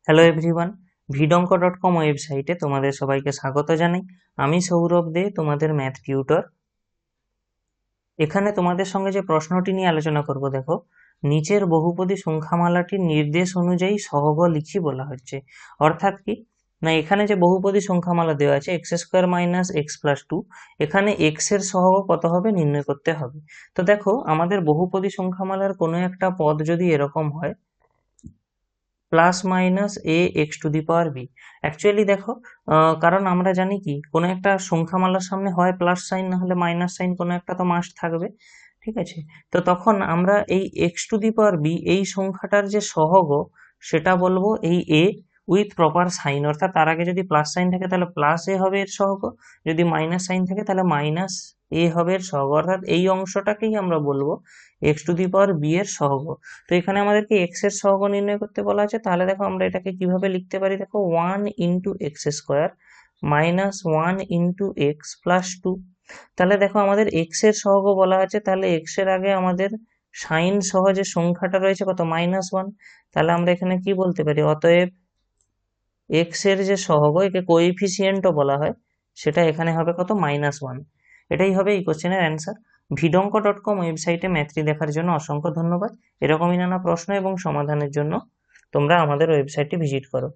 Hello everyone, vidonko.com ওয়েবসাইটে তোমাদের সবাইকে স্বাগত জানাই। আমি সৌরভ দে, তোমাদের ম্যাথ টিউটর। এখানে তোমাদের সঙ্গে যে প্রশ্নটি নিয়ে আলোচনা করব, দেখো, নিচের বহুপদী সংখ্যামালাটির নির্দেশ অনুযায়ী সহগ লিখি বলা হচ্ছে। অর্থাৎ কি না, এখানে যে বহুপদী সংখ্যামালা দেওয়া আছে x square minus x plus two, এখানে এক্স এর সহগ কত হবে নির্ণয় করতে হবে। তো দেখো, আমাদের বহুপদী সংখ্যামালার কোনো একটা পদ যদি এরকম হয় plus minus a x to the power b. Actually দেখো, কারণ আমরা জানি কি কোনো একটা সংখ্যামালার সামনে হয় প্লাস সাইন না হলে মাইনাস সাইন, কোনো একটা তো মাস্ট থাকবে, ঠিক আছে। তো তখন আমরা এই x to the power b এই সংখ্যাটার যে সহগ সেটা বলবো এই এ উইথ প্রপার সাইন, অর্থাৎ তার আগে যদি প্লাস সাইন থাকে তাহলে প্লাস এ হবে এর সহগ, যদি মাইনাস সাইন থাকে তাহলে মাইনাস এ হবে এর সহগ, অর্থাৎ এই অংশটাকেই আমরা বলবো x to the power b এর সহগ। তো এখানে আমাদেরকে এক্স এর সহগ নির্ণয় করতে বলা আছে, তাহলে দেখো আমরা এটাকে কিভাবে লিখতে পারি, দেখো 1 × x² মাইনাস 1 × x+2। তাহলে দেখো আমাদের এক্স এর সহগ বলা আছে, তাহলে এক্স এর আগে আমাদের সাইন সহ যে সংখ্যাটা রয়েছে কত, -1। তাহলে আমরা এখানে কি বলতে পারি, অতএব এক্স এর যে সহগ, একে কোএফিসিয়েন্টও বলা হয়, সেটা এখানে হবে কত, -1। এটাই হবে এই কোশ্চেনের অ্যান্সার। vidonko.com ওয়েবসাইটে ম্যাথটি দেখার জন্য অসংখ্য ধন্যবাদ। এরকমই নানা প্রশ্ন এবং সমাধানের জন্য তোমরা আমাদের ওয়েবসাইটটি ভিজিট করো।